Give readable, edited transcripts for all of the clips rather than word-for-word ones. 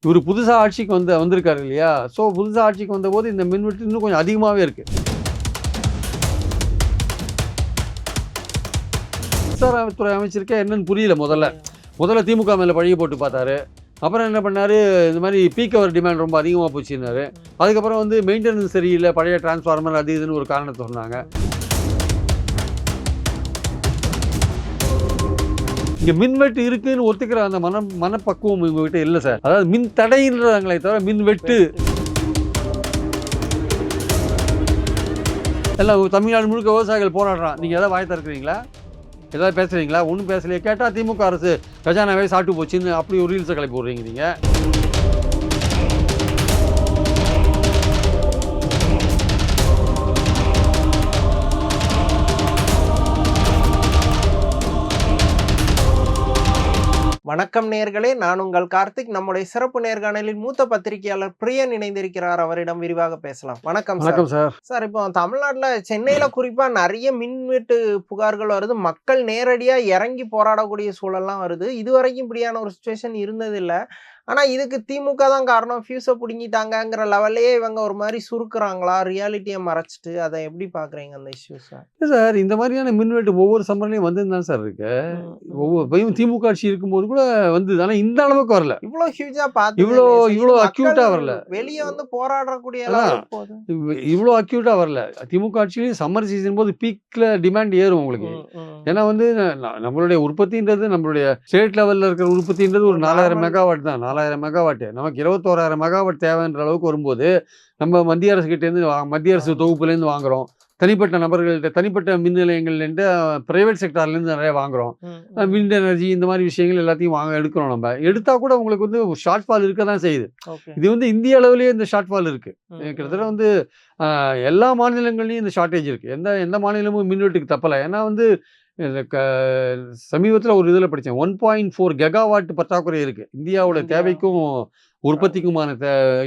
இவர் புதுசாக ஆட்சிக்கு வந்திருக்காரு இல்லையா? ஸோ புதுசாக ஆட்சிக்கு வந்தபோது இந்த மின்வெட்டு இன்னும் கொஞ்சம் அதிகமாகவே இருக்குது. மின்சாரத்துறை அமைச்சருக்கே என்னன்னு புரியல. முதல்ல திமுக மேலே பழிய போட்டு பார்த்தாரு. அப்புறம் என்ன பண்ணார், இந்த மாதிரி பீக் அவர் டிமாண்ட் ரொம்ப அதிகமாக போச்சுன்னாரு. அதுக்கப்புறம் வந்து மெயின்டெனன்ஸ் சரியில்லை, பழைய டிரான்ஸ்ஃபார்மர் அது இதுன்னு ஒரு காரணத்தை சொன்னாங்க. இங்கே மின்வெட்டு இருக்குன்னு ஒத்துக்கிற அந்த மனப்பக்குவம் இவங்ககிட்ட இல்லை சார். அதாவது மின் தடைன்றாங்களே தவிர மின்வெட்டு எல்லாம் தமிழ்நாடு முழுக்க விவசாயிகள் போராடுறான். நீங்கள் எதாவது வாய் திறக்கிறீங்களா? ஏதாவது பேசுகிறீங்களா? ஒன்றும் பேசலையே. கேட்டால் திமுக அரசு கஜானாவே சாப்பிட்டு போச்சுன்னு அப்படி ஒரு ரீல்ஸை கிளப்பி விட்றீங்க நீங்கள். வணக்கம் நேயர்களே, நான் உங்கள் கார்த்திக். நம்முடைய சிறப்பு நேர்காணலில் மூத்த பத்திரிகையாளர் பிரியன் இணைந்திருக்கிறார். அவரிடம் விரிவாக பேசலாம். வணக்கம் சார். சார், இப்போ தமிழ்நாட்டில் சென்னையில குறிப்பா நிறைய மின்வெட்டு புகார்கள் வருது. மக்கள் நேரடியா இறங்கி போராடக்கூடிய சூழல்லாம் வருது. இதுவரைக்கும் இப்படியான ஒரு சுச்சுவேஷன் இருந்ததில்லை. ஆனா இதுக்கு திமுக தான் காரணம், ஃபியூஸை பிடுங்கிட்டாங்கிற லெவல்லையே இவங்க ஒரு மாதிரி சுருக்குறாங்களா, ரியாலிட்டியை மறைச்சிட்டு? அதை எப்படி பாக்குறீங்க அந்த இஷ்யூஸ் சார்? இந்த மாதிரியான மின்வெட்டு ஒவ்வொரு சம்மர்லையும் வந்து தான் சார் இருக்கு. ஒவ்வொரு திமுக ஆட்சி இருக்கும்போது கூட வந்து, ஆனா இந்த அளவுக்கு வரல. இவ்வளோ ஹியூஜா பார்த்து இவ்வளோ அக்யூட்டா வரல. வெளியே வந்து போராடக்கூடிய இவ்வளோ அக்யூட்டா வரல. திமுக ஆட்சியிலையும் சம்மர் சீசன் போது பீக்ல டிமாண்ட் ஏறும் உங்களுக்கு. ஏன்னா வந்து நம்மளுடைய உற்பத்தின்றது, நம்மளுடைய ஸ்டேட் லெவல்ல இருக்கிற உற்பத்தின்றது ஒரு 4000 மெகாவாட் தான். 4000 மெகாவாட் நமக்கு 21,000 மெகாவாட் தேவைன்ற அளவுக்கு வரும்போது நம்ம மத்திய அரசு கிட்டேருந்து மத்திய அரசு தொகுப்புலேருந்து வாங்குறோம். தனிப்பட்ட நபர்கள்ட்ட, தனிப்பட்ட மின் நிலையங்கள்லேருந்து, பிரைவேட் செக்டார்லேருந்து நிறைய வாங்குறோம். விண்ட் எனர்ஜி இந்த மாதிரி விஷயங்கள் எல்லாத்தையும் எடுக்கிறோம். நம்ம எடுத்தால் கூட உங்களுக்கு வந்து ஷார்ட் ஃபால் இருக்க தான் செய்யுது. இது வந்து இந்திய அளவுலேயே இந்த ஷார்ட் ஃபால் இருக்குது. கிட்டத்தட்ட வந்து எல்லா மாநிலங்கள்லையும் இந்த ஷார்ட்டேஜ் இருக்குது. எந்த மாநிலமும் மின்வெட்டுக்கு தப்பலை. ஏன்னா வந்து சமீபத்தில் ஒரு இதில் படித்தேன், 1.4 கெகாவாட் பற்றாக்குறை இருக்குது. இந்தியாவோட தேவைக்கும் உற்பத்திக்குமான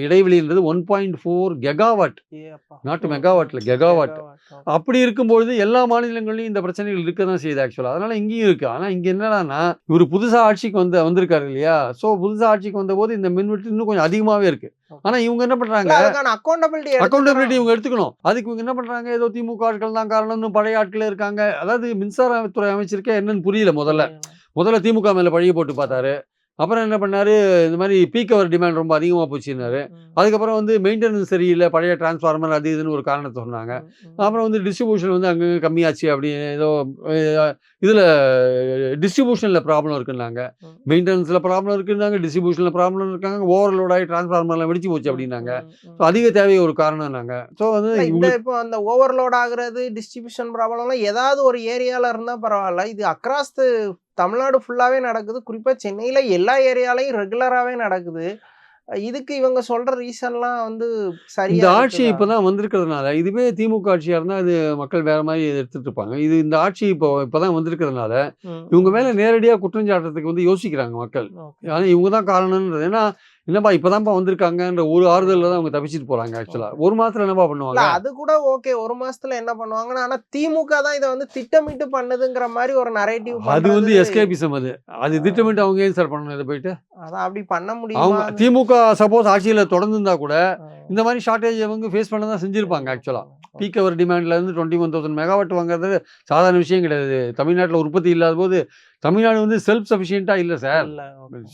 இடைவெளின்றது 1.4 கெகாவாட், நாட்டு மெகாவாட்டில் கெகாவாட். அப்படி இருக்கும்பொழுது எல்லா மாநிலங்கள்லையும் இந்த பிரச்சனைகள் இருக்க தான் செய்யுது ஆக்சுவலாக. அதனால இங்கேயும் இருக்குது. ஆனால் இங்கே என்னடான்னா, இவர் புதுசாக ஆட்சிக்கு வந்திருக்காரு இல்லையா? ஸோ புதுசாக ஆட்சிக்கு வந்தபோது இந்த மின்வெட்டு இன்னும் கொஞ்சம் அதிகமாகவே இருக்குது. ஆனால் இவங்க என்ன பண்ணுறாங்க, அக்கௌண்டபிலிட்டி இவங்க எடுத்துக்கணும். அதுக்கு இவங்க என்ன பண்ணுறாங்க, ஏதோ திமுக ஆட்கள் தான் காரணம்னு பழைய ஆட்களே இருக்காங்க. அதாவது மின்சாரத்துறை அமைச்சருக்கே என்னன்னு புரியல. முதல்ல திமுக மேலே பழிய போட்டு பார்த்தாரு. அப்புறம் என்ன பண்ணார், இந்த மாதிரி பீக் அவர் டிமாண்ட் ரொம்ப அதிகமாக போச்சுன்னாரு. அதுக்கப்புறம் வந்து மெயின்டெனன்ஸ் சரியில்லை, பழைய டிரான்ஸ்ஃபார்மர் அது இதுன்னு ஒரு காரணத்தை சொன்னாங்க. அப்புறம் வந்து டிஸ்ட்ரிபியூஷன் வந்து அங்கங்கே கம்மியாச்சு, அப்படி ஏதோ இதில் டிஸ்ட்ரிபியூஷனில் ப்ராப்ளம் இருக்குன்னாங்க, மெயின்டெனன்ஸில் ப்ராப்ளம் இருக்குன்னாங்க, டிஸ்ட்ரிபியூஷனில் ப்ராப்ளம் இருக்காங்க, ஓவர்லோட் ஆகி டிரான்ஸ்ஃபார்மர்லாம் வெடிச்சு போச்சு அப்படின்னாங்க. ஸோ அதிக தேவை ஒரு காரணம்னாங்க. ஸோ வந்து இப்போ அந்த ஓவர்லோட் ஆகுறது, டிஸ்ட்ரிபியூஷன் ப்ராப்ளம்லாம் ஏதாவது ஒரு ஏரியாவில் இருந்தால் பரவாயில்ல. இது அக்ராஸ் தமிழ்நாடு ஃபுல்லாகவே நடக்குது. குறிப்பாக சென்னையில் எல்லா ஏரியாலையும் ரெகுலராகவே நடக்குது. இதுக்கு இவங்க சொல்கிற ரீசன்லாம் வந்து சரி. இந்த ஆட்சி இப்போ தான் வந்திருக்கிறதுனால, இதுவே திமுக ஆட்சியாக இருந்தால் அது மக்கள் வேறு மாதிரி எடுத்துகிட்டு இருப்பாங்க. இந்த ஆட்சி இப்போ தான் வந்திருக்கிறதுனால இவங்க மேலே நேரடியாக குற்றஞ்சாட்டுறதுக்கு வந்து யோசிக்கிறாங்க மக்கள். ஆனால் இவங்க தான் காரணம்ன்றது. ஏன்னா என்னப்பா இப்போதான்ப்பா வந்திருக்காங்கன்ற ஒரு ஆறுதலில் தான் அவங்க தப்பிச்சுட்டு போகிறாங்க. ஆக்சுவலாக ஒரு மாதத்தில் என்னப்பா பண்ணுவாங்க? அது கூட ஓகே, ஒரு மாதத்தில் என்ன பண்ணுவாங்கன்னா, ஆனால் திமுக தான் இதை வந்து திட்டமிட்டு பண்ணுதுங்கிற மாதிரி ஒரு நரேட்டிவ். அது வந்து எஸ்கேபிசம். அது திட்டமிட்டு அவங்க ஏன் சார் பண்ணணும்? இதை போயிட்டு அதான் அப்படி பண்ண முடியும். அவங்க திமுக சப்போஸ் ஆட்சியில் தொடர்ந்து இருந்தால் கூட இந்த மாதிரி ஷார்ட்டேஜ் அவங்க ஃபேஸ் பண்ண தான் செஞ்சுருப்பாங்க. ஆக்சுவலாக பீக் அவர் டிமாண்ட்லேருந்து 21,000 மெகாவாட் வாங்குறது சாதாரண விஷயம் கிடையாது. தமிழ்நாட்டில் உற்பத்தி இல்லாத போது தமிழ்நாடு வந்து செல்ஃப் சஃபிஷியண்ட்டாக இல்லை சார்.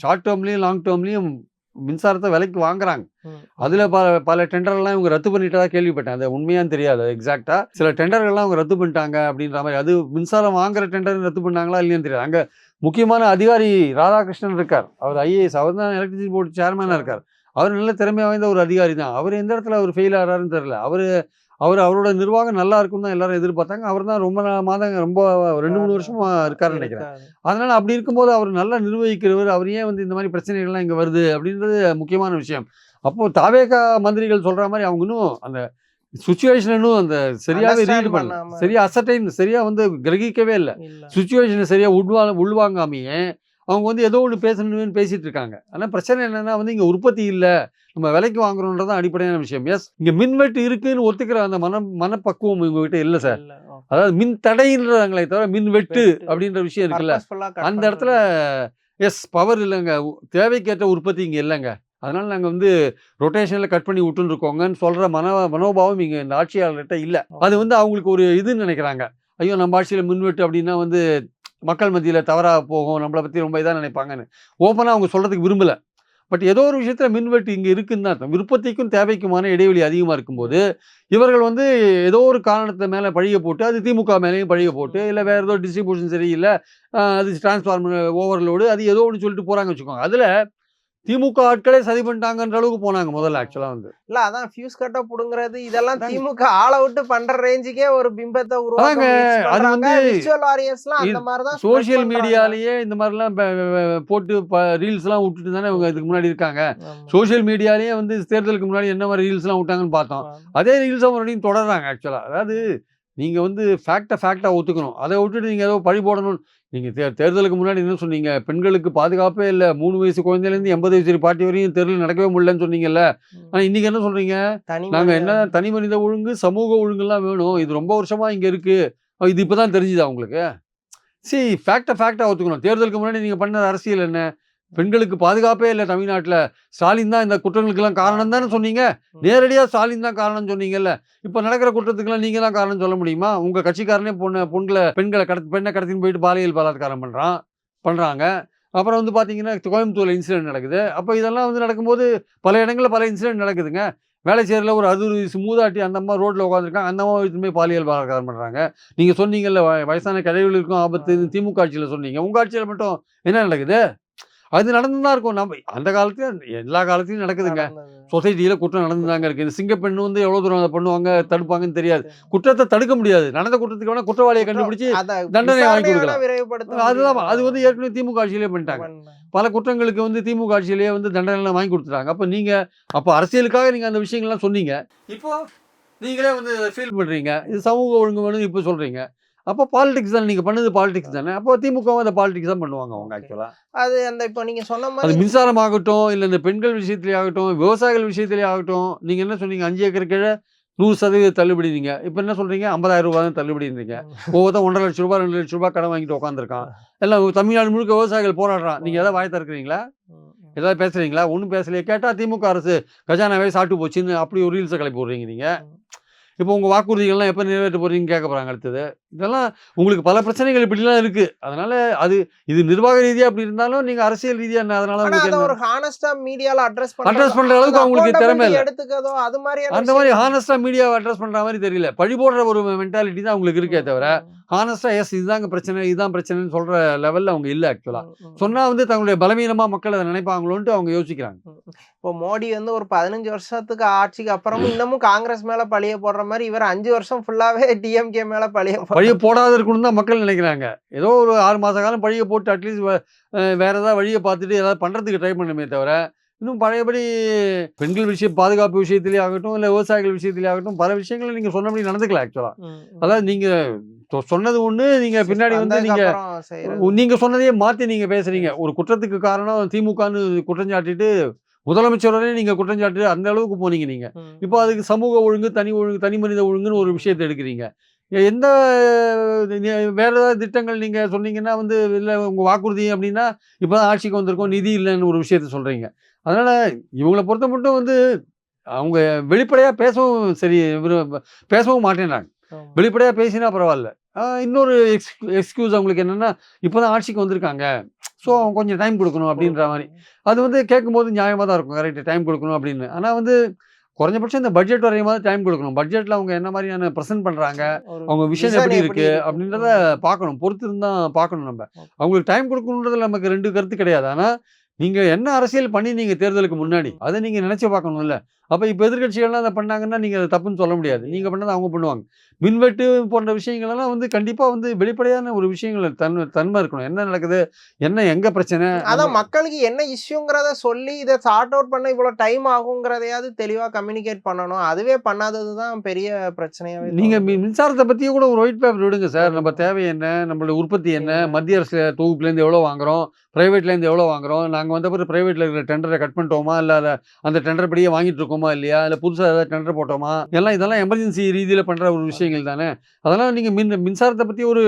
ஷார்ட் டேர்ம்லேயும் லாங் டேர்ம்லேயும் மின்சாரத்தை விலைக்கு வாங்குறாங்க. அதில் பல டெண்டர்லாம் இவங்க ரத்து பண்ணிட்டதா கேள்விப்பட்டேன். அது உண்மையான்னு தெரியாது எக்ஸாக்டாக. சில டெண்டர்கள்லாம் அவங்க ரத்து பண்ணிட்டாங்க அப்படின்ற மாதிரி. அது மின்சாரம் வாங்குற டெண்டர் ரத்து பண்ணாங்களா இல்லையான்னு தெரியாது. அங்கே முக்கியமான அதிகாரி ராதாகிருஷ்ணன் இருக்கார். அவர் ஐஏஎஸ், அவர் தான் எலக்ட்ரிசிட்டி போர்டு சேர்மனாக இருக்கார். அவர் நல்ல திறமை வாய்ந்த ஒரு அதிகாரி தான். அவர் எந்த இடத்துல அவர் ஃபெயில் ஆகிறாருன்னு தெரியல. அவரோட நிர்வாகம் நல்லா இருக்கும் தான் எல்லாரும் எதிர்பார்த்தாங்க. அவர் தான் ரொம்ப 2-3 வருஷமா இருக்காருன்னு நினைக்கிறேன். அதனால அப்படி இருக்கும்போது அவர் நல்லா நிர்வகிக்கிறவர். அவர் ஏன் வந்து இந்த மாதிரி பிரச்சனைகள்லாம் இங்கே வருது அப்படின்றது முக்கியமான விஷயம். அப்போ தாவேகா மந்திரிகள் சொல்ற மாதிரி அவங்க இன்னும் அந்த சுச்சுவேஷனும் அந்த சரியாகவே ரீட் பண்ணல, சரியா அசர்டைன் சரியா வந்து கிரகிக்கவே இல்லை. சுச்சுவேஷனை சரியா உள்வாங்காமையே அவங்க வந்து ஏதோ ஒன்று பேசணும்னு பேசிட்டு இருக்காங்க. ஆனால் பிரச்சனை என்னன்னா வந்து இங்கே உற்பத்தி இல்லை, நம்ம விலைக்கு வாங்குறோன்றதான் அடிப்படையான விஷயம். எஸ், இங்கே மின்வெட்டு இருக்குன்னு ஒத்துக்கிற அந்த மனப்பக்குவம் இவங்ககிட்ட இல்லை சார். அதாவது மின் தடைன்றாங்களே தவிர மின்வெட்டு அப்படின்ற விஷயம் இருக்குல்ல, அந்த இடத்துல எஸ் பவர் இல்லைங்க, தேவைக்கேற்ற உற்பத்தி இங்கே இல்லைங்க. அதனால நாங்க வந்து ரொட்டேஷன்ல கட் பண்ணி விட்டுன்னு இருக்கோங்கன்னு சொல்ற மனோபாவம் இங்க இந்த ஆட்சியாளர்கிட்ட இல்ல. அது வந்து அவங்களுக்கு ஒரு இதுன்னு நினைக்கிறாங்க. ஐயோ! நம்ம ஆட்சியில மின்வெட்டு அப்படின்னா வந்து மக்கள் மத்தியில தவறா போகும். நம்மள பத்தி ரொம்ப இதா நினைப்பாங்கன்னு. ஓப்பனா அவங்க சொல்றதுக்கு விரும்பல. பட் ஏதோ ஒரு விஷயத்துல மின்வெட்டு இங்க இருக்குன்னு தான் அர்த்தம். விருப்பத்திற்கும் தேவைக்குமான இடைவெளி அதிகமா இருக்கும்போது, இவர்கள் வந்து ஏதோ ஒரு காரணத்த மேல பழிய போட்டு, அது திமுக மேலயும் பழிய போட்டு, இல்ல வேற ஏதோ டிஸ்ட்ரிபியூஷன் சரியில்ல, அது டிரான்ஸ்ஃபார்மர் ஓவர்லோடு அது ஏதோ ஒண்ணு சொல்லிட்டு போறாங்கன்னு வச்சுக்கோங்க. அதுல திமுக ஆட்களே சதி பண்ணிட்டாங்கன்ற அளவுக்கு போனாங்க முதல்ல ஆக்சுவலா வந்து. இல்ல அதான் ஃபியூஸ் கட்ட புடுங்குறது இதெல்லாம் அதாங்க. திமுக ஆள விட்டு பண்ற ரேஞ்சுக்கே ஒரு பிம்பத்த உருவாக்க அதாங்க. முயற்சி அது பண்றாங்க. வந்து விர்ச்சுவல் வாரியர்ஸ்லாம் அந்த மாதிரி தான் ஸ்ப்ரெட் சோசியல் பண்றாங்க. மீடியாலயே இந்த மாரிலாம் போட்டு ரீல்ஸ்லாம் விட்டுட்டு தானே இவங்க இதுக்கு முன்னாடி இருக்காங்க. ஆமா. சோசியல் மீடியாலயே வந்து தேர்தலுக்கு முன்னாடி என்ன மாரி ரீல்ஸ்லாம் விட்டாங்கன்னு பார்த்தோம். அதே ரீல்ஸ மறுபடியும் தொடர்றாங்க ஆக்சுவலா. அதாவது நீங்க வந்து ஃபேக்ட்டா ஒத்துக்கணும். அத விட்டுட்டு நீங்க ஏதோ பழி போடணும். நீங்க தேர்தலுக்கு முன்னாடி என்ன சொன்னீங்க? பெண்களுக்கு பாதுகாப்பே இல்ல. 3 வயசு குழந்தையிலேருந்து 80 வயசு பாட்டி வரையும் தெருல நடக்கவே முடியலன்னு சொன்னீங்கல்ல. ஆனா இன்னைக்கு என்ன சொல்றீங்க? தனி நாங்க மனித என்ன தனி மனித ஒழுங்கு, சமூக ஒழுங்குலாம் வேணும். இது ரொம்ப வருஷமா இங்க இருக்கு. இது இப்ப தான் தெரிஞ்சுதா உங்களுக்கு? ஃபேக்ட்டா ஒத்துக்கணும். தேர்தலுக்கு முன்னாடி நீங்க பண்ண அரசியல் என்ன? பெண்களுக்கு பாதுகாப்பே இல்ல தமிழ்நாட்டுல. ஸ்டாலின் தான் இந்த குற்றங்களுக்கெல்லாம் காரணம் தானே சொன்னீங்க. நேரடியா ஸ்டாலின் தான் காரணம்னு சொன்னீங்கல்ல. இப்ப நடக்கிற குற்றத்துக்கெல்லாம் நீங்க தான் காரணம் சொல்ல முடியுமா? உங்க கட்சிக்காரனே பெண்கள பெண்ண கடத்தின்னு போயிட்டு பாலியல் பலாத்காரம் பண்றாங்க. அப்புறம் வந்து பார்த்தீங்கன்னா, கோயம்புத்தூர்ல இன்சிடென்ட் நடக்குது. அப்ப இதெல்லாம் வந்து நடக்கும்போது பல இடங்கள்ல பல இன்சிடென்ட் நடக்குதுங்க. வேளச்சேரியில ஒரு 60 வயசு மூதாட்டி அந்த அம்மா ரோட்ல உட்காந்துருக்காங்க. அந்த அம்மாவ இழுத்துன்னு போய் பாலியல் பலாத்காரம் பண்றாங்க. நீங்க சொன்னீங்கல்ல வயசான கிழவிகளுக்கும் ஆபத்துன்னு திமுக ஆட்சியில சொன்னீங்க. உங்க ஆட்சியில மட்டும் என்ன நடக்குது? அது நடந்துன்னு தான் இருக்கும். அந்த காலத்துலயும் எல்லா காலத்துலயும் நடக்குதுங்க. நடந்தது. சொசைட்டில குற்றம் நடந்து தாங்க இருக்கு. இந்த சிங்கப்பெண் வந்து எவ்வளோ தூரம் அத பண்ணுவாங்க, தடுப்பாங்கன்னு தெரியாது. குற்றத்த தடுக்க முடியாது. நடந்த குற்றத்துக்கு வேணா குற்றவாளிய கண்டுபிடிச்சு அத தண்டனை வாங்கி விசாரணைய வேணா குடுக்கலாம். விரைவுபடுத்த அதுதான் முடியும். அது வந்து ஏற்கனவே திமுக ஆட்சியிலேயே பண்ணிட்டாங்க. பல குற்றங்களுக்கு வந்து திமுக ஆட்சியிலேயே வந்து தண்டனைலாம் வாங்கி குடுத்துட்டாங்க. அப்ப அரசியலுக்காக நீங்க அந்த விஷயங்கள்லாம் சொன்னீங்க. இப்போ நீங்களே வந்து ஃபீல் பண்றீங்க. இது சமூக ஒழுங்கு வேணும்னு இப்ப சொல்றீங்க. அப்போ பாலிடிக்ஸ் தானே. நீங்க பண்ணது பாலிடிக்ஸ் தானே. அப்போ திமுகவும் அந்த பாலிடிக்ஸ் தான் பண்ணுவாங்க அவங்க ஆக்சுவலா. அது அந்த இப்ப நீங்க சொன்ன அது மாரி மின்சாரம் ஆகட்டும், இல்ல இந்த பெண்கள் விஷயத்திலே ஆகட்டும், விவசாயிகள் விஷயத்திலே ஆகட்டும், நீங்க என்ன சொன்னீங்க? 5 ஏக்கர் கீழ 100% தள்ளுபடினீங்க. இப்ப என்ன சொல்றீங்க? ரூ. 50,000 தான் தள்ளுபடின்றீங்க. ஒவ்வொருத்தன் ரூ. 1,50,000 ரூ. 2,00,000 கடன் வாங்கிட்டு உட்காந்துருக்கான். எல்லாம் தமிழ்நாடு முழுக்க விவசாயிகள் போராடுறான். நீங்க ஏதாவது வாய திறக்கிறீங்களா? ஏதாவது பேசுறீங்களா? ஒண்ணும் பேசலையே. கேட்டா திமுக அரசு கஜானாவே சாப்பிட்டு போச்சுன்னு அப்படி ஒரு ரீல்ஸ கிளப்பி விடுறீங்க நீங்க. இப்போ உங்க வாக்குறுதிகள்லாம் எப்ப நிறைவேற்ற போறீங்கன்னு கேட்க போறாங்க அடுத்தது. இதெல்லாம் உங்களுக்கு பல பிரச்சனைகள் இப்படிலாம் இருக்கு. அதனால இது நிர்வாக ரீதியா அப்படி இருந்தாலும், நீங்க அரசியல் ரீதியா என்ன அதனால ஆனா உங்களுக்கு அத என்ன? ஒரு ஹானஸ்டா மீடியால அட்ரஸ் அட்ரஸ் பண்ற அளவுக்கு அவங்களுக்கு திறமை இல்ல. எடுத்துக்கதோ அது மாதிரியான அந்த மாரி ஹானஸ்ட்டா மீடியாவ அட்ரஸ் பண்ற மாரி தெரியல. பழி போடுற ஒரு மென்டாலிட்டி தான் அவங்களுக்கு இருக்கே தவிர, ஹானஸ்ட்டா இதுதாங்க பிரச்சனை, இதுதான் பிரச்சனைன்னு சொல்ற லெவல்ல அவங்க இல்ல ஆக்சுவலா. சொன்னா வந்து தங்களுடைய பலவீனமா மக்கள் அத நினைப்பாங்களோன்ட்டு அவங்க யோசிக்கிறாங்க. இப்போ மோடி வந்து ஒரு 15 வருஷத்துக்கு ஆட்சிக்கு அப்புறமும் இன்னமும் காங்கிரஸ் மேல பழிய போடுற மாதிரி இவர் 5 வருஷம் ஃபுல்லாவே டிஎம்கே மேல பழிய போடாத இருக்கணும்னு தான் மக்கள் நினைக்கிறாங்க. ஏதோ ஒரு 6 மாச காலம் பழிய போட்டு அட்லீஸ்ட் வேற ஏதாவது வழிய பார்த்துட்டு ஏதாவது பண்றதுக்கு ட்ரை பண்ணணுமே தவிர, இன்னும் பழையபடி பெண்கள் பாதுகாப்பு விஷயத்திலே ஆகட்டும், இல்ல விவசாயிகள் விஷயத்திலே ஆகட்டும், பல விஷயங்கள நீங்க சொன்னபடி நடந்துக்கல ஆக்சுவலா. அதாவது நீங்க சொன்னது ஒண்ணு, நீங்க பின்னாடி வந்து நீங்க சொன்னதையே மாத்தி நீங்க பேசுறீங்க. ஒரு குற்றத்துக்கு காரணம் திமுகன்னு குற்றம் சாட்டிட்டு, முதலமைச்சரோடே நீங்க குற்றம் சாட்டி அந்த அளவுக்கு போனீங்க நீங்க. இப்போ அதுக்கு சமூக ஒழுங்கு, தனி மனித ஒழுங்குன்னு ஒரு விஷயத்த எடுக்கிறீங்க. எந்த வேற ஏதாவது திட்டங்கள் நீங்க சொன்னீங்கன்னா வந்து, இல்ல உங்க வாக்குறுதி அப்படின்னா, இப்பதான் ஆட்சிக்கு வந்திருக்கோம், நிதி இல்லன்னு ஒரு விஷயத்த சொல்றீங்க. அதனால இவங்கள பொறுத்த மட்டும் வந்து, அவங்க வெளிப்படையா பேசவும் மாட்டேன்றாங்க. வெளிப்படையா பேசினா பரவால்ல. இன்னொரு எக்ஸ்கியூஸ் அவங்களுக்கு என்னன்னா, இப்பதான் ஆட்சிக்கு வந்திருக்காங்க. ஸோ அவங்க கொஞ்சம் டைம் குடுக்கணும் அப்படின்ற மாரி. அது வந்து கேட்கும்போது நியாயமா தான் இருக்கும். கரெக்ட் டைம் குடுக்கணும் அப்படின்னு. ஆனா வந்து குறைஞ்சபட்சம் இந்த பட்ஜெட் வரையுமாவது டைம் குடுக்கணும். பட்ஜெட்ல அவங்க என்ன மாரியான பிரசன்ட் பண்றாங்க, அவங்க விஷன் எப்படி இருக்கு அப்படின்றத பார்க்கணும். பொறுத்து இருந்தா பார்க்கணும் நம்ப. அவங்களுக்கு டைம் குடுக்கணுன்றதுல நமக்கு 2 கருத்து கிடையாது. ஆனா, நீங்க என்ன அரசியல் பண்ணீங்க தேர்தலுக்கு முன்னாடி? அத நீங்க நினைச்சு பார்க்கணும்ல. அப்ப இப்ப எதிர்க்கட்சிகள்லாம் அத பண்ணாங்கன்னா, நீங்க அத தப்புன்னு சொல்ல முடியாது. நீங்க பண்ணத அவங்க பண்ணுவாங்க. மின்வெட்டு போன்ற விஷயங்கள் எல்லாம் வந்து கண்டிப்பா வந்து வெளிப்படையான ஒரு விஷயங்கள் தன்மை இருக்கணும். என்ன நடக்குது? எங்க பிரச்சனை? அதான் மக்களுக்கு என்ன இஷ்யூங்கிறத சொல்லி இத சார்ட் அவுட் பண்ண இவ்வளவு டைம் ஆகுங்கிறதையாவது தெளிவா கம்யூனிகேட் பண்ணணும். அதுவே பண்ணாதது தான் பெரிய பிரச்சனையாவே நீங்க மின்சாரத்த பத்தியும் கூட ஒரு ஒயிட் பேப்பர் விடுங்க சார். நம்ம தேவை என்ன? நம்மளுடைய உற்பத்தி என்ன? மத்திய அரசு தொகுப்புலேருந்து எவ்வளோ வாங்குறோம்? பிரைவேட்லேருந்து எவ்வளோ வாங்குறோம்? நாங்க நாங்கள் வந்த பிறகு ப்ரைவேட்டில் இருக்கிற டெண்டரை கட் பண்ணிட்டோமா, இல்லை அதை அந்த டெண்டர் படியே வாங்கிட்டு இருக்கோமா இல்லையா, இல்லை புதுசாக ஏதாவது டெண்டர் போட்டோமா, இதெல்லாம் எமர்ஜென்சி ரீதியில் பண்ணுற ஒரு விஷயங்கள் தானே. அதெல்லாம் நீங்கள் மின்சாரத்தை பற்றி ஒரு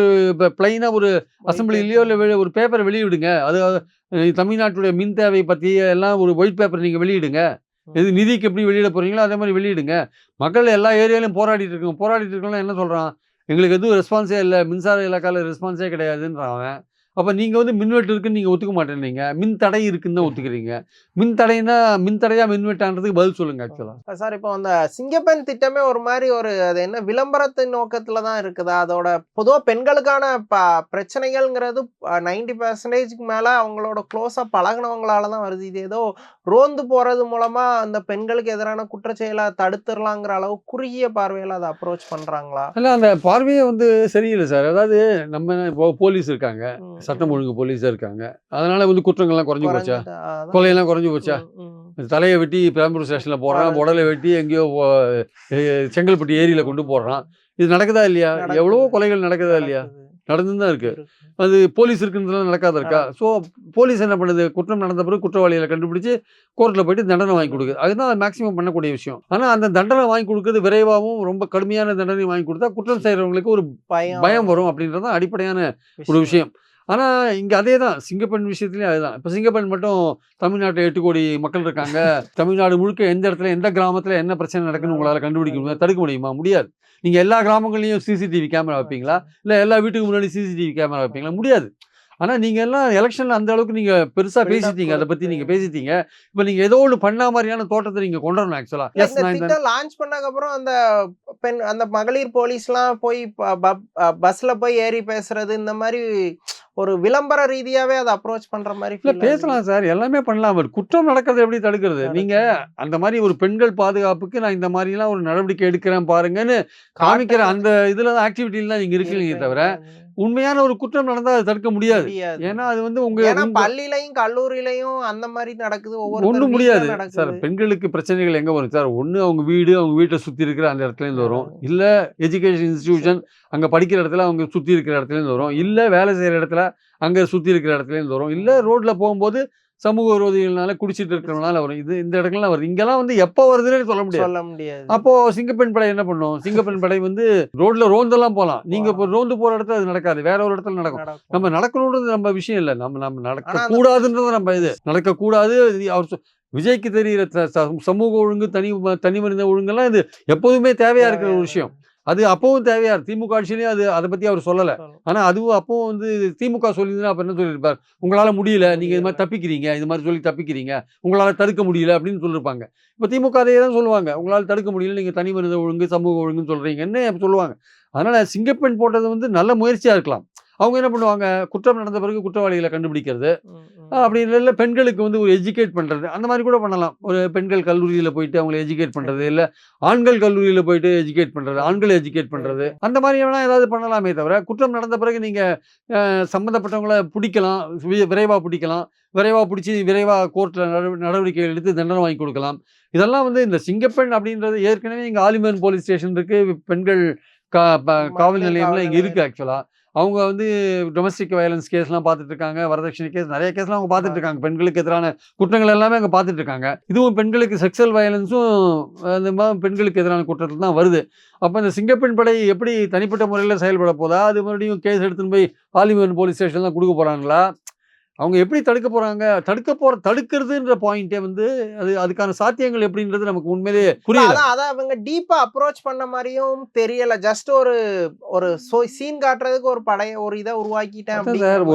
பிளைனாக ஒரு அசம்பிளிலேயோ இல்லை ஒரு பேப்பரை வெளியிடுங்க. அது தமிழ்நாட்டுடைய மின் தேவை பற்றி எல்லாம் ஒரு ஒயிட் பேப்பர் நீங்கள் வெளியிடுங்க. இது நிதிக்கு எப்படி வெளியிட போகிறீங்களோ அதே மாதிரி வெளியிடுங்க. மக்கள் எல்லா ஏரியாலையும் போராடிட்டு இருக்கவங்க என்ன சொல்கிறான், எங்களுக்கு எதுவும் ரெஸ்பான்ஸே இல்லை, மின்சார இலாக்காவில் ரெஸ்பான்ஸே கிடையாதுன்றான் அவன். அப்போ நீங்கள் வந்து மின்வெட்டு இருக்குன்னு நீங்கள் ஒத்துக்க மாட்டேன்றீங்க, மின் தடை இருக்குன்னு தான் ஒத்துக்கிறீங்க. மின் தடையா மின்வெட்டான்றதுக்கு பதில் சொல்லுங்க. ஆக்சுவலாக சார் இப்போ அந்த சிங்கப்பெண் திட்டமே ஒரு மாதிரி அது என்ன விளம்பரத்தின் நோக்கத்துல தான் இருக்குதா? அதோட பொதுவாக பெண்களுக்கான பிரச்சனைகள்ங்கிறது 90% மேல அவங்களோட க்ளோஸா பழகினவங்களால தான் வருது. இது ஏதோ ரோந்து போறது மூலமா அந்த பெண்களுக்கு எதிரான குற்றச்செயலை தடுத்துடலாங்கிற அளவு குறுகிய பார்வையில அதை அப்ரோச் பண்றாங்களா? இல்லை, அந்த பார்வையே வந்து சரியில்லை சார். அதாவது நம்ம போலீஸ் இருக்காங்க, சட்டம் ஒழுங்கு போலீஸாக இருக்காங்க, அதனால வந்து குற்றங்கள்லாம் குறைஞ்சி போச்சா, கொலையெல்லாம் குறைஞ்சி போச்சா? தலையை வெட்டி பெரம்பூர் ஸ்டேஷனில் போடுறான், உடலை வெட்டி எங்கேயோ செங்கல்பட்டு ஏரியில் கொண்டு போடுறான். இது நடக்குதா இல்லையா? எவ்வளவோ கொலைகள் நடக்குதா இல்லையா? நடந்து தான் இருக்கு. அது போலீஸ் இருக்குன்றதுலாம் நடக்காத இருக்கா? ஸோ போலீஸ் என்ன பண்ணுது, குற்றம் நடந்த பிறகு குற்றவாளிகளை கண்டுபிடிச்சு கோர்ட்டில் போயிட்டு தண்டனை வாங்கி கொடுக்குது. அதுதான் மேக்ஸிமம் பண்ணக்கூடிய விஷயம். ஆனால் அந்த தண்டனை வாங்கி கொடுக்குறது விரைவாகவும் ரொம்ப கடுமையான தண்டனை வாங்கி கொடுத்தா குற்றம் செய்கிறவங்களுக்கு ஒரு பயம் வரும் அப்படின்றது தான் அடிப்படையான ஒரு விஷயம். ஆனால் இங்கே அதே தான், சிங்கப்பெண் விஷயத்துலேயும் அதுதான். இப்போ சிங்கப்பெண் மட்டும் தமிழ்நாட்டில் 8 கோடி மக்கள் இருக்காங்க. தமிழ்நாடு முழுக்க எந்த இடத்துல எந்த கிராமத்தில் என்ன பிரச்சனை நடக்குன்னு உங்களால் கண்டுபிடிக்க முடியாது, தடுக்க முடியுமா? முடியாது. நீங்கள் எல்லா கிராமங்கள்லையும் சிசிடிவி கேமரா வைப்பீங்களா, இல்லை எல்லா வீட்டுக்கு முன்னாடி சிசிடிவி கேமரா வைப்பீங்களா? முடியாது. ஆனால் நீங்கள் எல்லாம் எலெக்ஷனில் அந்த அளவுக்கு நீங்கள் பெருசாக பேசிட்டீங்க, அதை பற்றி நீங்கள் பேசிட்டீங்க. இப்போ நீங்கள் ஏதோ ஒன்று பண்ண மாதிரியான தோட்டத்தை நீங்கள் கொண்டு வரணும். ஆக்சுவலாக லான்ச் பண்ணக்கப்புறம் அந்த மகளிர் போலீஸ்லாம் போய் பஸ்ல போய் ஏறி பேசுறது, இந்த மாதிரி ஒரு விளம்பர ரீதியாவே அதை அப்ரோச் பண்ற மாதிரி இல்லை பேசலாம் சார், எல்லாமே பண்ணலாம். குற்றம் நடக்கிறது எப்படி தடுக்கிறது? நீங்க அந்த மாதிரி ஒரு பெண்கள் பாதுகாப்புக்கு நான் இந்த மாதிரிலாம் ஒரு நடவடிக்கை எடுக்கிறேன் பாருங்கன்னு காமிக்கிற அந்த இதுல தான் ஆக்டிவிட்டில தான் நீங்க இருக்கீங்க தவிர உண்மையான ஒரு குற்றம் நடந்தா அதை தடுக்க முடியாது. ஏன்னா அது வந்து உங்க பள்ளியிலையும் கல்லூரியிலையும் அந்த மாதிரி நடக்குது, ஒன்றும் முடியாது சார். பெண்களுக்கு பிரச்சனைகள் எங்க வரும் சார்? ஒண்ணு அவங்க வீட்டை சுத்தி இருக்கிற அந்த இடத்துல இருந்து வரும், இல்ல எஜுகேஷன் இன்ஸ்டிடியூஷன் அங்க படிக்கிற இடத்துல அவங்க சுத்தி இருக்கிற இடத்துல இருந்து வரும், இல்ல வேலை செய்யற இடத்துல அங்க சுத்தி இருக்கிற இடத்துல இருந்து வரும், இல்ல ரோட்ல போகும்போது சமூக விரோதிகள்னால குடிச்சிட்டு இருக்கிறவனால வரும். இது இந்த இடங்கள்லாம் வருது. இங்கெல்லாம் வந்து எப்போ வருதுன்னு சொல்ல முடியாது. அப்போ சிங்கப்பெண் படை என்ன பண்ணும்? சிங்கப்பெண் படை வந்து ரோட்ல ரோந்தெல்லாம் போகலாம். நீங்க இப்போ ரோந்து போற இடத்துல அது நடக்காது, வேற ஒரு இடத்துல நடக்கும். நம்ம நடக்கணுன்றது நம்ம விஷயம் இல்லை, நம்ம நடக்க கூடாதுன்றது நம்ம இது நடக்கக்கூடாது. அவர் விஜய்க்கு தெரிகிற சமூக ஒழுங்கு, தனி மனித ஒழுங்கெல்லாம் இது எப்போதுமே தேவையா இருக்கிற ஒரு விஷயம். அது அப்பவும் தேவையா இருக்கு. திமுக ஆட்சியிலையும் அதை பத்தி அவர் சொல்லலை. ஆனா அதுவும் அப்பவும் வந்து திமுக சொல்லியிருந்தா அப்ப என்ன சொல்லியிருப்பார்? உங்களால முடியல, நீங்க இது மாதிரி தப்பிக்கிறீங்க, இது மாதிரி சொல்லி தப்பிக்கிறீங்க, உங்களால தடுக்க முடியல அப்படின்னு சொல்லியிருப்பாங்க. இப்ப திமுக அதே தான் சொல்லுவாங்க, உங்களால தடுக்க முடியல, நீங்க தனி மனித ஒழுங்கு சமூக ஒழுங்குன்னு சொல்றீங்கன்னு சொல்லுவாங்க. அதனால சிங்கப்பெண் போட்டது வந்து நல்ல முயற்சியா இருக்கலாம். அவங்க என்ன பண்ணுவாங்க, குற்றம் நடந்த பிறகு குற்றவாளிகளை கண்டுபிடிக்கிறது, அப்படி இல்லை பெண்களுக்கு வந்து ஒரு எஜுகேட் பண்ணுறது, அந்த மாதிரி கூட பண்ணலாம். ஒரு பெண்கள் கல்லூரியில் போயிட்டு அவங்களை எஜுகேட் பண்ணுறது, இல்லை ஆண்கள் கல்லூரியில் போயிட்டு எஜுகேட் பண்ணுறது, ஆண்களை எஜுகேட் பண்ணுறது, அந்த மாதிரி வேணால் ஏதாவது பண்ணலாமே தவிர குற்றம் நடந்த பிறகு நீங்கள் சம்மந்தப்பட்டவங்களை பிடிக்கலாம், விரைவாக பிடிக்கலாம், விரைவாக பிடிச்சி விரைவாக கோர்ட்டில் நடவடிக்கைகள் எடுத்து தண்டனை வாங்கி கொடுக்கலாம். இதெல்லாம் வந்து இந்த சிங்கப்பெண் அப்படின்றது ஏற்கனவே இங்கே ஆலிமன் போலீஸ் ஸ்டேஷன் இருக்குது, பெண்கள் காவல் நிலையம்லாம் இங்கே இருக்குது. ஆக்சுவலாக அவங்க வந்து டொமஸ்டிக் வயலன்ஸ் கேஸ்லாம் பார்த்துட்டு இருக்காங்க, வரதட்சணை கேஸ், நிறைய கேஸ்லாம் அவங்க பார்த்துட்டு இருக்காங்க. பெண்களுக்கு எதிரான குற்றங்கள் எல்லாமே அங்கே பார்த்துட்டு இருக்காங்க. இதுவும் பெண்களுக்கு செக்ஷுவல் வயலன்ஸும் அந்த மாதிரி பெண்களுக்கு எதிரான குற்றத்தில் தான் வருது. அப்போ இந்த சிங்கப்பெண் படை எப்படி தனிப்பட்ட முறையில் செயல்பட போதா, அது மறுபடியும் கேஸ் எடுத்துன்னு போய் ஆலிமன் போலீஸ் ஸ்டேஷன் தான் கொடுக்க போகிறாங்களா? அவங்க எப்படி தடுக்க போறாங்க? தடுக்கிறதுன்ற பாயிண்டே வந்து அதுக்கான சாத்தியங்கள் எப்படின்றது நமக்கு உண்மையிலேயே புரியல. அதான் அவங்க டீப்பா அப்ரோச் பண்ண மாதிரியும் தெரியல. ஜஸ்ட் ஒரு சீன் காட்டுறதுக்கு ஒரு இதை உருவாக்கிட்டேன் சார்.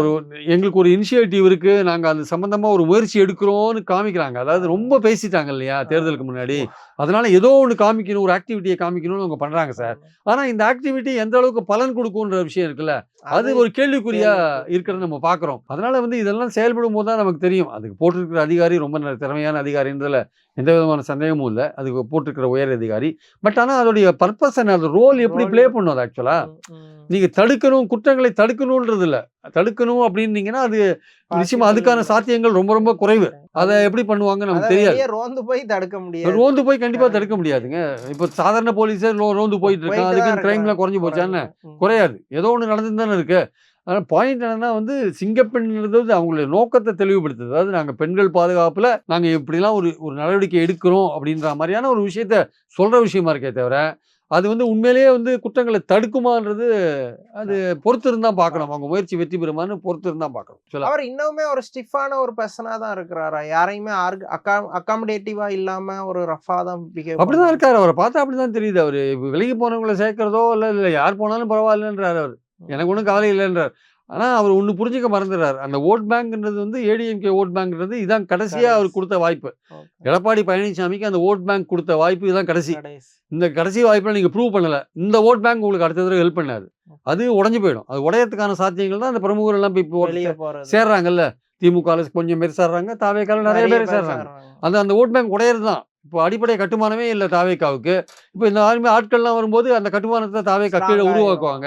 எங்களுக்கு ஒரு இனிஷியேட்டிவ் இருக்கு, நாங்க அது சம்பந்தமா ஒரு முயற்சி எடுக்கிறோம்னு காமிக்கிறாங்க. அதாவது ரொம்ப பேசிட்டாங்க இல்லையா தேர்தலுக்கு முன்னாடி, அதனால ஏதோ ஒன்று காமிக்கணும், ஒரு ஆக்டிவிட்டியை காமிக்கணும்னு அவங்க பண்றாங்க சார். ஆனா இந்த ஆக்டிவிட்டி எந்த அளவுக்கு பலன் கொடுக்கும்ன்ற விஷயம் இருக்குல்ல, அது ஒரு கேள்விக்குறியா இருக்கிறத நம்ம பாக்குறோம். அதனால வந்து இதெல்லாம் செயல்படும் போது தான் நமக்கு தெரியும். அதுக்கு போட்டிருக்கிற அதிகாரி ரொம்ப திறமையான அதிகாரின்றதுல எந்த விதமான சந்தேகமும் இல்லை. அதுக்கு போட்டிருக்கிற உயர் அதிகாரி. பட் ஆனால் அதோடைய பர்பஸ் என்ன, அது ரோல் எப்படி பிளே பண்ணும்? அது ஆக்சுவலா நீங்க தடுக்கணும், குற்றங்களை தடுக்கணும்ன்றது இல்லை, தடுக்கணும் அப்படின்னீங்கன்னா அது நிச்சயமா அதுக்கான சாத்தியங்கள் ரொம்ப ரொம்ப குறைவு. அதை எப்படி பண்ணுவாங்க நமக்கு தெரியாது. ரோந்து போய் தடுக்க முடியாது, ரோந்து போய் கண்டிப்பா தடுக்க முடியாதுங்க. இப்போ சாதாரண போலீஸே ரோந்து போயிட்டு இருக்கான், அதுக்கு கிரைம்லாம் குறைஞ்சு போச்சான்னு? குறையாது. ஏதோ ஒன்று நடந்து தானே இருக்கு. ஆனால் பாயிண்ட் என்னன்னா வந்து சிங்கப்பெண்ன்றது வந்து அவங்களுடைய நோக்கத்தை தெளிவுபடுத்துது. அதாவது நாங்கள் பெண்கள் பாதுகாப்பில் நாங்கள் இப்படிலாம் ஒரு ஒரு நடவடிக்கை எடுக்கிறோம் அப்படின்ற மாதிரியான ஒரு விஷயத்த சொல்கிற விஷயமா இருக்கே தவிர, அது வந்து உண்மையிலேயே வந்து குற்றங்களை தடுக்குமான்றது அது பொறுத்து இருந்தா பார்க்கணும். அவங்க முயற்சி வெற்றி பெறுமான்னு பொறுத்து இருந்தா பார்க்கணும். அவர் இன்னுமே ஒரு ஸ்டிஃபான ஒரு பர்சனா தான் இருக்கிறாரா? யாரையுமே அகாமடேட்டிவா இல்லாம ஒரு ரஃபா தான் பிஹேவ் அப்படிதான் இருக்காரு. அவரை பார்த்தா அப்படிதான் தெரியுது. அவரு விலகி போனவங்கள சேர்க்கிறதோ இல்ல யார் போனாலும் பரவாயில்லன்றாரு அவரு. எனக்கு ஒண்ணும் கவலை இல்லைன்றார். ஆனா அவர் ஒண்ணு புரிஞ்சுக்க மறந்துடுறாரு. அந்த வோட் பேங்க்ன்றது வந்து ஏடிஎம்கே வோட் பேங்க்ன்றது இதான் கடைசியா அவருக்கு கொடுத்த வாய்ப்பு. எடப்பாடி பழனிசாமிக்கு அந்த வோட் பேங்க் கொடுத்த வாய்ப்பு இதான் கடைசி. இந்த கடைசி வாய்ப்புல நீங்க ப்ரூவ் பண்ணல. இந்த வோட் பேங்க் உங்களுக்கு அடுத்த தடவை ஹெல்ப் பண்ணாது. அது உடைஞ்சு போயிடும். அது உடையறதுக்கான சாத்தியங்கள் தான் அந்த பிரமுகர் எல்லாம் இப்போ சேர்றாங்கல்ல. திமுகல கொஞ்சம் பேர் சேர்றாங்க. தாவேக்கால நிறைய பேர் சேர்றாங்க. அந்த வோட் பேங்க் உடையறது தான். இப்போ அடிப்படை கட்டுமானமே இல்லை தாவேக்காவுக்கு. இப்போ இந்த மாதிரி ஆட்கள்லாம் வரும்போது அந்த கட்டுமானத்தை தாவேக்கா கீழே உருவாக்குவாங்க.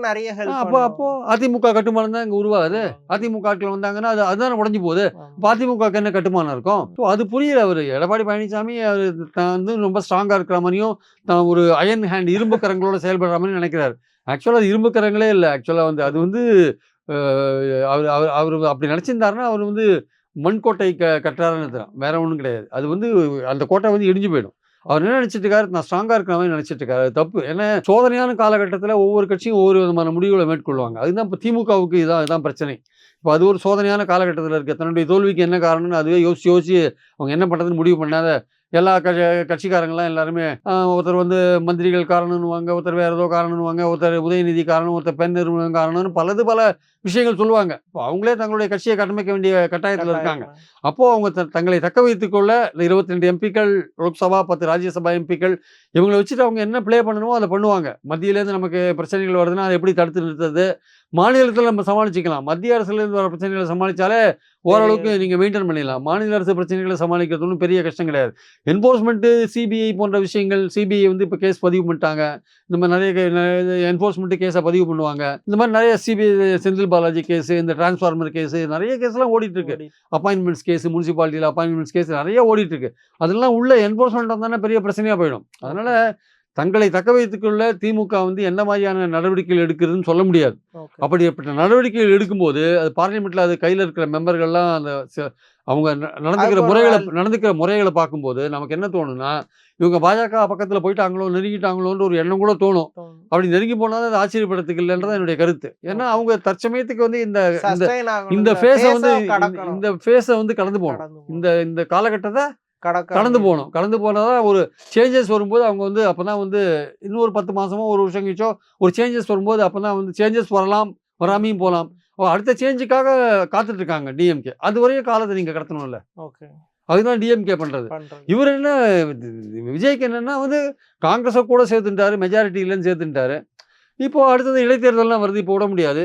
நிறைய அப்போ அதிமுக கட்டுமானம் தான் இங்க உருவாகுது. அதிமுக ஆட்கள் வந்தாங்கன்னா அதுதானே உடஞ்சு போகுது. அதிமுக என்ன கட்டுமானம் இருக்கும்? ஸோ அது புரியல. அவரு எடப்பாடி பழனிசாமி அவர் வந்து ரொம்ப ஸ்ட்ராங்கா இருக்கிற மாதிரியும் ஒரு அயன் ஹேண்ட் இரும்பு கரங்களோட செயல்படுற மாதிரி நினைக்கிறாரு. ஆக்சுவலா அது இரும்பு கரங்களே இல்லை. ஆக்சுவலா வந்து அது வந்து அவர் அவர் அவர் அப்படி நினைச்சிருந்தாருன்னா அவர் வந்து மண்கோட்டை கட்டுறாருன்னு வேற ஒன்றும் கிடையாது. அது வந்து அந்த கோட்டை வந்து இடிஞ்சு போயிடும். அவர் என்ன நினைச்சிட்டு இருக்காரு, நான் ஸ்ட்ராங்கா இருக்கிற மாதிரி நினைச்சிட்டு இருக்காரு. அது தப்பு. ஏன்னா சோதனையான காலகட்டத்தில் ஒவ்வொரு கட்சியும் ஒவ்வொரு விதமான முடிவுகளை மேற்கொள்வாங்க. அதுதான் இப்போ திமுகவுக்கு இதான் பிரச்சனை. இப்போ அது ஒரு சோதனையான காலகட்டத்தில் இருக்கு. தன்னுடைய தோல்விக்கு என்ன காரணம்னு அதுவே யோசிச்சு அவங்க என்ன பண்றதுன்னு முடிவு பண்ணாத எல்லா கட்சிக்காரங்களாம் எல்லாருமே ஒருத்தர் வந்து மந்திரிகள் காரணம்னுவாங்க, ஒருத்தர் வேற ஏதோ காரணம்னுவாங்க, ஒருத்தர் உதயநிதி காரணம், ஒருத்தர் பெண் நிறுவனம் காரணம்னு பல விஷயங்கள் சொல்லுவாங்க. இப்போ அவங்களே தங்களுடைய கட்சியை கட்டமைக்க வேண்டிய கட்டாயத்தில் இருக்காங்க. அப்போ அவங்க தங்களை தக்க வைத்துக் கொள்ள 22 எம்பிக்கள் லோக்சபா, 10 ராஜ்யசபா எம்பிக்கள் இவங்களை வச்சுட்டு அவங்க என்ன பிளே பண்ணணுமோ அதை பண்ணுவாங்க. மத்தியிலேருந்து நமக்கு பிரச்சனைகள் வருதுன்னா அதை எப்படி தடுத்து நிறுத்துறது, மாநிலத்தில் நம்ம சமாளிச்சுக்கலாம். மத்திய அரசுலேருந்து வர பிரச்சனைகளை சமாளித்தாலே ஓரளவுக்கு நீங்கள் மெயின்டைன் பண்ணிடலாம். மாநில அரசு பிரச்சனைகளை சமாளிக்கிறது ஒன்றும் பெரிய கஷ்டம் கிடையாது. என்ஃபோர்ஸ்மெண்ட்டு, சிபிஐ போன்ற விஷயங்கள், சிபிஐ வந்து இப்போ கேஸ் பதிவு பண்ணிட்டாங்க. இந்த மாதிரி நிறைய என்ஃபோர்ஸ்மெண்ட்டு கேஸை பதிவு பண்ணுவாங்க. இந்த மாதிரி நிறைய சிபிஐ செந்தில் பாலாஜி கேஸு, இந்த டிரான்ஸ்ஃபார்மர் கேஸு, நிறைய கேஸ்லாம் ஓடிட்டு இருக்கு. அப்பாயின்மெண்ட்ஸ் கேஸு, முனிசிபாலிட்டியில் அப்பாயின்மெண்ட்ஸ் கேஸ் நிறைய ஓடிட்டு இருக்கு. அதெல்லாம் உள்ள என்ஃபோர்ஸ்மெண்ட் வந்தானே பெரிய பிரச்சனையாக போயிடும். அதனால தங்களை தக்க வைத்துக்கொள்ள திமுக வந்து என்ன மாதிரியான நடவடிக்கைகள் எடுக்குதுன்னு சொல்ல முடியாது. அப்படிப்பட்ட நடவடிக்கைகள் எடுக்கும்போது அது பார்லிமெண்ட்ல அது கையில் இருக்கிற மெம்பர்கள்லாம் அந்த அவங்க நடந்துக்கிற முறைகளை பார்க்கும்போது நமக்கு என்ன தோணுன்னா, இவங்க பாஜக பக்கத்தில் போயிட்டாங்களோ, நெருங்கிட்டாங்களோன்ற ஒரு எண்ணம் கூட தோணும். அப்படி நெருங்கி போனாலும் அது ஆச்சரியப்படுறதுக்கு இல்லைன்றதான் என்னுடைய கருத்து. ஏன்னா அவங்க தற்சமயத்துக்கு வந்து இந்த ஃபேஸை வந்து கடந்து போகணும். இந்த காலகட்டத்தை கடந்து போனதான் ஒரு சேஞ்சஸ் வரும்போது அவங்க வந்து அப்பதான் வந்து இன்னும் ஒரு 10 மாசமோ ஒரு வருஷம் கழிச்சோ ஒரு சேஞ்சஸ் வரும்போது அப்பதான் வந்து சேஞ்சஸ் வரலாம், வராமையும் போகலாம். அடுத்த சேஞ்சுக்காக காத்துட்டு இருக்காங்க டிஎம்கே. அது வரையும் காலத்தை நீங்க கடத்தணும்ல. அதுதான் டிஎம்கே பண்றது. இவர் என்ன விஜய்க்கு என்னன்னா வந்து காங்கிரஸை கூட சேர்த்துட்டாரு, மெஜாரிட்டி இல்லைன்னு சேர்த்துட்டாரு. இப்போ அடுத்தது இடைத்தேர்தல்லாம் வருது. இப்போ விட முடியாது.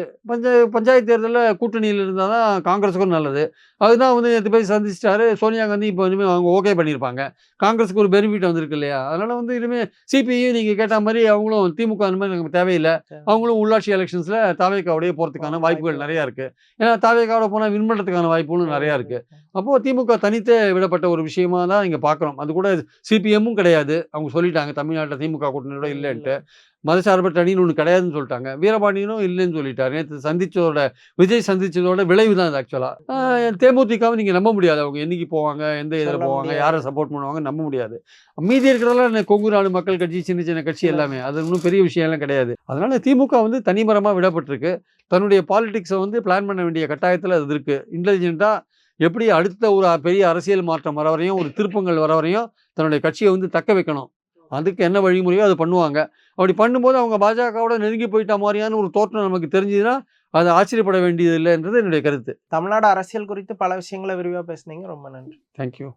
பஞ்சாயத்து தேர்தலில் கூட்டணியில் இருந்தால் தான் காங்கிரஸுக்கும் நல்லது. அதுதான் வந்து நேற்று போய் சந்திச்சிட்டாரு சோனியா காந்தி. இப்போ இனிமேல் அவங்க ஓகே பண்ணியிருப்பாங்க. காங்கிரஸுக்கு ஒரு பெனிஃபிட் வந்திருக்கு இல்லையா? அதனால் வந்து இனிமேல் சிபிஐயும் நீங்கள் கேட்ட மாதிரி அவங்களும் திமுக அந்த மாதிரி நமக்கு தேவையில்லை. அவங்களும் உள்ளாட்சி எலெக்ஷன்ஸில் தாவேக்காவோடய போகிறதுக்கான வாய்ப்புகள் நிறையா இருக்குது. ஏன்னா தாவேக்காவோட போனால் வின் பண்ணுறதுக்கான வாய்ப்புகளும் நிறையா இருக்குது. அப்போது திமுக தனித்தே விடப்பட்ட ஒரு விஷயமா தான் இங்கே பார்க்குறோம். அது கூட சிபிஎம்மும் கிடையாது. அவங்க சொல்லிட்டாங்க தமிழ்நாட்டில் திமுக கூட்டணியோட இல்லைன்ட்டு. மதசார்பற்ற அணின்னு ஒன்று கிடையாதுன்னு சொல்லிட்டாங்க. வீரபாண்டியனும் இல்லைன்னு சொல்லிட்டாரு. நேற்று விஜய் சந்திச்சதோட விளைவு தான் இது. ஆக்சுவலாக தேமுதிகவை நீங்கள் நம்ப முடியாது. அவங்க என்னைக்கு போவாங்க, எந்த இதில் போவாங்க, யாரை சப்போர்ட் பண்ணுவாங்க நம்ப முடியாது. மீதி இருக்கிறதெல்லாம் கொங்கு நாடு மக்கள் கட்சி, சின்ன கட்சி எல்லாமே அது ஒன்றும் பெரிய விஷயம்லாம் கிடையாது. அதனால திமுக வந்து தனிமரமாக விடப்பட்டிருக்கு. தன்னுடைய பாலிடிக்ஸை வந்து பிளான் பண்ண வேண்டிய கட்டாயத்தில் அது இருக்குது. இன்டெலிஜென்ட்டாக எப்படி அடுத்த ஒரு பெரிய அரசியல் மாற்றம் வர வரையும், ஒரு திருப்பங்கள் வர வரையும் தன்னுடைய கட்சியை வந்து தக்க வைக்கணும். அதுக்கு என்ன வழிமுறையோ அது பண்ணுவாங்க. அப்படி பண்ணும்போது அவங்க பாஜகவோட நெருங்கி போயிட்ட மாதிரியான ஒரு தோற்றம் நமக்கு தெரிஞ்சுதுன்னா அது ஆச்சரியப்பட வேண்டியது இல்லைன்றது என்னுடைய கருத்து. தமிழ்நாடு அரசியல் குறித்து பல விஷயங்களை விரிவாக பேசுனீங்க. ரொம்ப நன்றி. தேங்க்யூ.